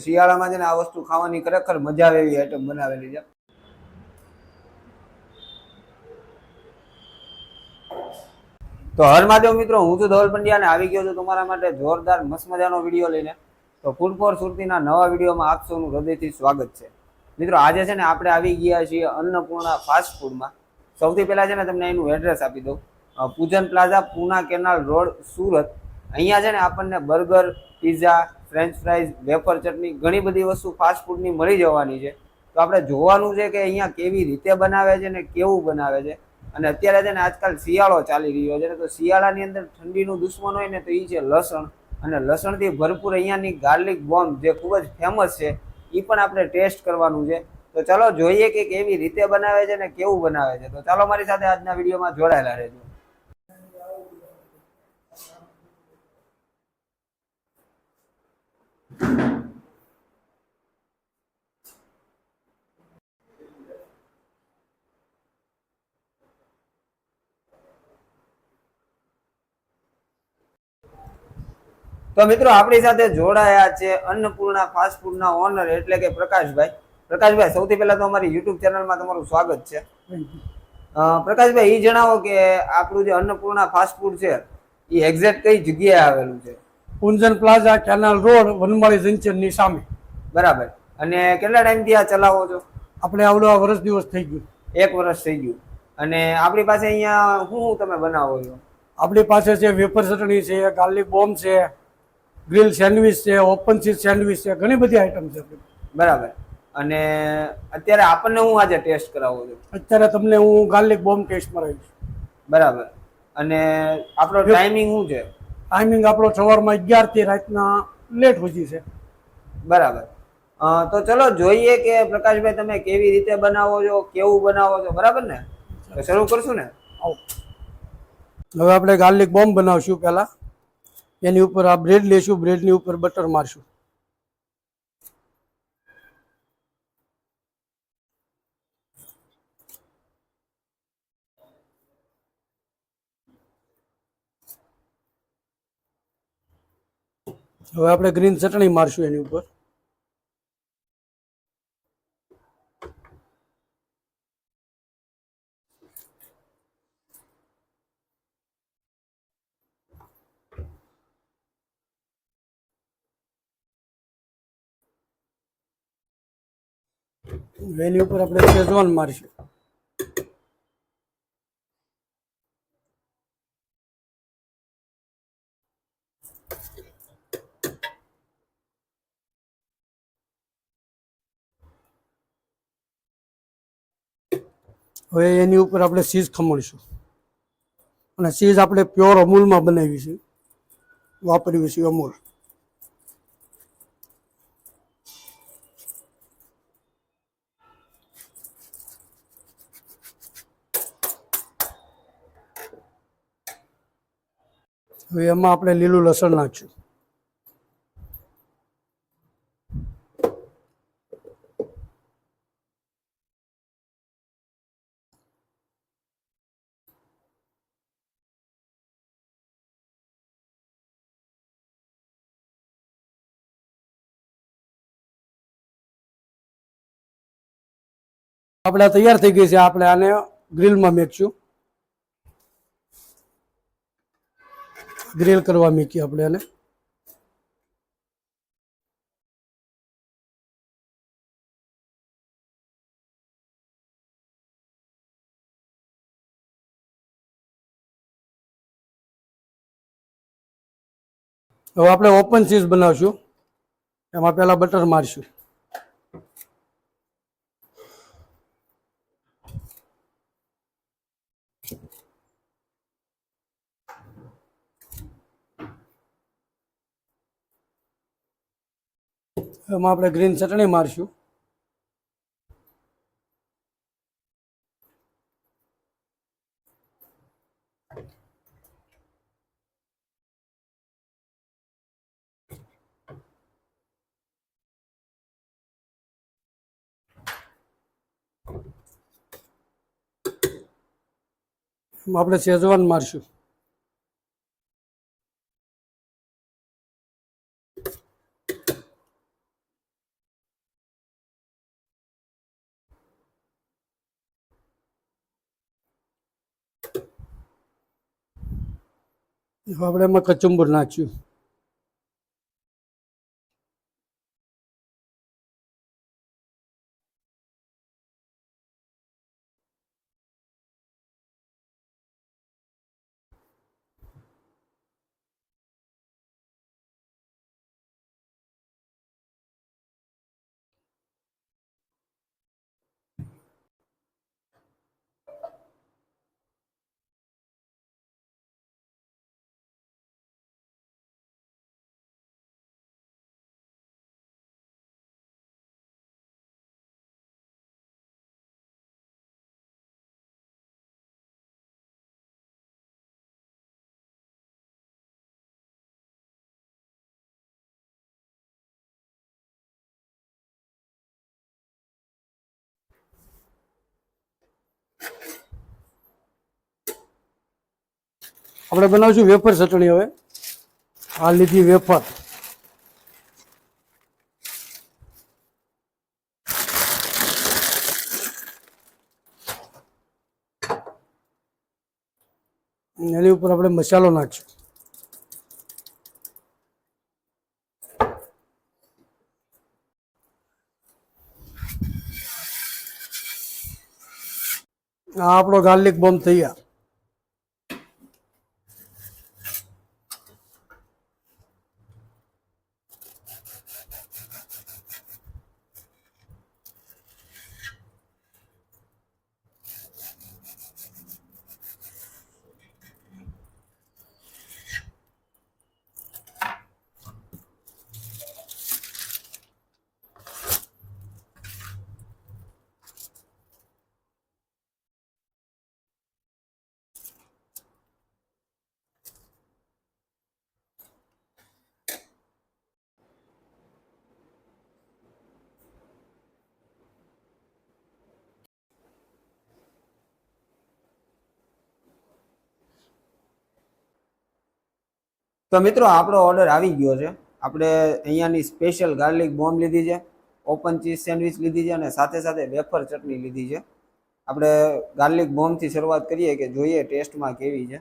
શિયાળામાં છે ને આ વસ્તુ ખાવાની ખરેખર મજા આવે એવી આઈટમ બનાવેલી છે। તો હર મહાદેવ મિત્રો, હું છું ધવલ પંડ્યા અને આવી ગયો છું તમારા માટે જોરદાર મસ્ત મજાનો વિડીયો લઈને। તો ફૂડ ફોર સુરતીના નવા વિડીયોમાં આપ સૌનું હૃદયથી સ્વાગત છે। મિત્રો આજે છે ને આપણે આવી ગયા છીએ અન્નપૂર્ણા ફાસ્ટ ફૂડમાં। સૌથી પહેલા છે ને તમને એનું એડ્રેસ આપી દઉં। Poojan plaza, Poona canal road, Surat. અહીંયા છે ને આપણને burger, pizza, french fries, wafer chutney ઘણી બધી વસ્તુ ફાસ્ટ ફૂડની મળી જવાની છે। તો આપણે જોવાનું છે કે અહીંયા કેવી રીતે બનાવે છે ને કેવું બનાવે છે। અને અત્યારે છે ને આજકાલ શિયાળો ચાલી રહ્યો છે, તો શિયાળાની અંદર ઠંડીનું દુશ્મન હોય ને તો એ છે લસણ। અને લસણથી ભરપૂર અહીંયાની ગાર્લિક બોમ્બ જે ખૂબ જ ફેમસ છે એ પણ આપણે ટેસ્ટ કરવાનું છે। તો ચાલો જોઈએ કે કેવી રીતે બનાવે છે ને કેવું બનાવે છે। તો ચાલો મારી સાથે આજના વિડીયોમાં જોડાયેલા રહેજો। તો મિત્રો આપણી સાથે જોડાયા છે અન્નપૂર્ણા ફાસ્ટ ફૂડના ઓનર એટલે કે પ્રકાશભાઈ। પ્રકાશભાઈ, સૌથી પહેલા તો અમારી યુટ્યુબ ચેનલમાં તમારું સ્વાગત છે। પ્રકાશભાઈ, એ જણાવો કે આપણું જે અન્નપૂર્ણા ફાસ્ટ ફૂડ છે એ એક્ઝેક્ટ કઈ જગ્યાએ આવેલું છે? પૂજન પ્લાઝા, કેનાલ રોડ, વનમાળી જંકશનની સામે। બરાબર। અને કેટલા ટાઈમથી આ ચલાવો છો? આપણે આવડો વર્ષ દિવસ થઈ ગયું। 1 વર્ષ થઈ ગયું। અને આપણી પાસે અહીંયા શું તમે બનાવો છો? આપણી પાસે છે વેફર ચટણી છે, ગાર્લિક બોમ્બ છે, ગ્રીલ સેન્ડવિચ છે, ઓપન ચીઝ સેન્ડવિચ છે, ઘણી બધી આઈટમ છે। બરાબર। અને અત્યારે આપણને હું આજે ટેસ્ટ કરાવો છું? અત્યારે તમને હું ગાર્લિક બોમ્બ ટેસ્ટ કરાવીશ। બરાબર। અને આપણો ટાઈમિંગ શું છે? ટાઈમિંગ આપણો સવારમાં 11 થી રાતના લેટ સુધી છે। બરાબર। તો ચલો જોઈએ કે પ્રકાશભાઈ તમે કેવી રીતે બનાવો છો, કેવું બનાવો છો, બરાબર ને? તો શરૂ કરશું ને? હવે આપણે ગાર્લિક બોમ્બ બનાવશું। પહેલા એની ઉપર આ બ્રેડ લેશું, બ્રેડની ઉપર બટર મારશું। હવે આપણે ગ્રીન ચટણી મારશું એની ઉપર। એની ઉપર આપણે શેઝવાન મારશું। હવે એની ઉપર આપણે ચીઝ ખમણીશું અને ચીઝ આપણે પ્યોર અમૂલમાં બનાવી છે, વાપરવી છે અમૂલ। હવે એમાં આપણે લીલું લસણ નાખશું। આપણે તૈયાર થઈ ગઈ છે। આપણે આને ગ્રીલમાં મેકશું। ગ્રીલ કરવા મૂકી આપણે આને। હવે આપણે ઓપન ચીઝ બનાવશું। એમાં પહેલા બટર મારશું। એમાં આપણે ગ્રીન ચટણી મારશું। એમાં આપણે શેઝવાન મારશું। હવે આપણે એમાં કચુંબર નાખ્યું. આપણે બનાવશું વેફર ચટણી. હવે આ લીધી વેફર. એની ઉપર આપણે મસાલો નાખીશું. આ આપણો ગાર્લિક બોમ્બ તૈયાર. તો મિત્રો આપણો ઓર્ડર આવી ગયો છે. આપણે અહીંયાની સ્પેશિયલ ગાર્લિક બોમ્બ લીધી છે, ઓપન ચીઝ સેન્ડવિચ લીધી છે અને સાથે સાથે વેફર ચટણી લીધી છે. આપણે ગાર્લિક બોમ્બથી શરૂઆત કરીએ કે જોઈએ ટેસ્ટમાં કેવી છે.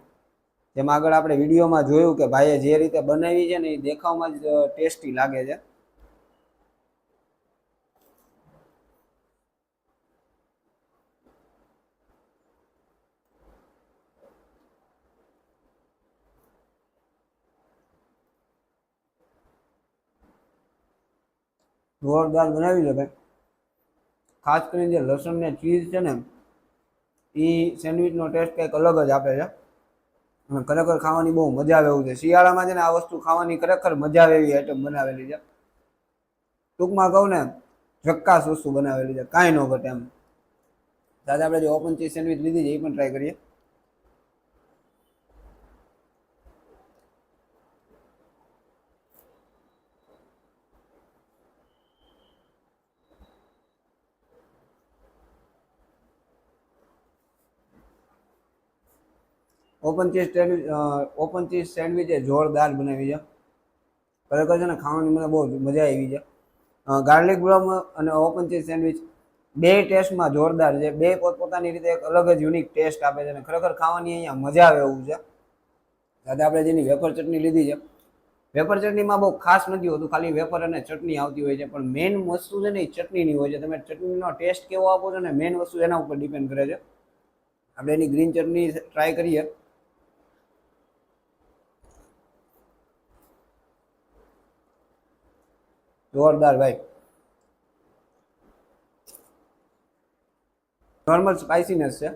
જેમ આગળ આપણે વિડીયોમાં જોયું કે ભાઈએ જે રીતે બનાવી છે ને એ દેખાવમાં જ ટેસ્ટી લાગે છે. જોરદાર બનાવી છે ભાઈ. ખાસ કરીને જે લસણ ને ચીઝ છે ને એ સેન્ડવિચનો ટેસ્ટ કંઈક અલગ જ આપે છે અને ખરેખર ખાવાની બહુ મજા આવે એવું છે. શિયાળામાં છે ને આ વસ્તુ ખાવાની ખરેખર મજા આવે એવી આઈટમ બનાવેલી છે. ટૂંકમાં કહું ને ઝક્કાસ વસ્તુ બનાવેલી છે, કાંઈ ન ઘટે એમ. સાથે આપણે જે ઓપન ચીઝ સેન્ડવિચ લીધી છે એ પણ ટ્રાય કરીએ. ઓપન ચીઝ સેન્ડવિચ એ જોરદાર બનાવી છે. ખરેખર છે ને ખાવાની મને બહુ મજા આવી છે. ગાર્લિક બ્રોમ અને ઓપન ચીઝ સેન્ડવિચ બે ટેસ્ટમાં જોરદાર છે. બે પોતપોતાની રીતે એક અલગ જ યુનિક ટેસ્ટ આપે છે અને ખરેખર ખાવાની અહીંયા મજા આવે એવું છે. સાથે આપણે જેની વેફર ચટણી લીધી છે, વેફર ચટણીમાં બહુ ખાસ નથી હોતું, ખાલી વેફર અને ચટણી આવતી હોય છે. પણ મેઇન વસ્તુ છે ને એ ચટણીની હોય છે. તમે ચટણીનો ટેસ્ટ કેવો આપો છો ને મેઇન વસ્તુ એના ઉપર ડિપેન્ડ કરે છે. આપણે એની ગ્રીન ચટણી ટ્રાય કરીએ. જોરદાર ભાઈ. નોર્મલ સ્પાઇસીનેસ છે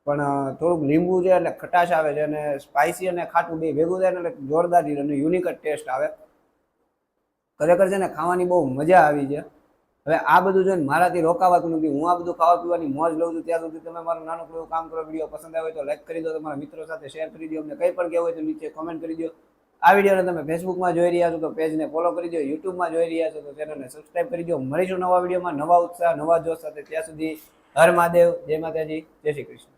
પણ થોડુંક લીંબુ છે એટલે ખટાશ આવે છે અને સ્પાઇસી અને ખાટું બે ભેગું થાય ને એટલે જોરદાર અને યુનિક જ ટેસ્ટ આવે. ખરેખર છે ને ખાવાની બહુ મજા આવી છે. હવે આ બધું જોઈને મારાથી રોકાવાતું નથી. હું આ બધું ખાવા પીવાની મોજ લઉં છું. ત્યાં સુધી તમે મારું નાનું એવું કામ કરો. વિડીયો પસંદ આવે તો લાઈક કરી દો, તમારા મિત્રો સાથે શેર કરી દો, અમને કંઈ પણ કહેવું હોય તો નીચે કોમેન્ટ કરી દો. આ વિડીયોને તમે ફેસબુકમાં જોઈ રહ્યા છો તો પેજને ફોલો કરી દો, યુટ્યુબમાં જોઈ રહ્યા છો તો ચેનલને સબસ્ક્રાઈબ કરી દો. મળીશું નવા વિડીયોમાં નવા ઉત્સાહ નવા જોશ સાથે. ત્યાં સુધી હર મહાદેવ, જય માતાજી, જય શ્રી કૃષ્ણ.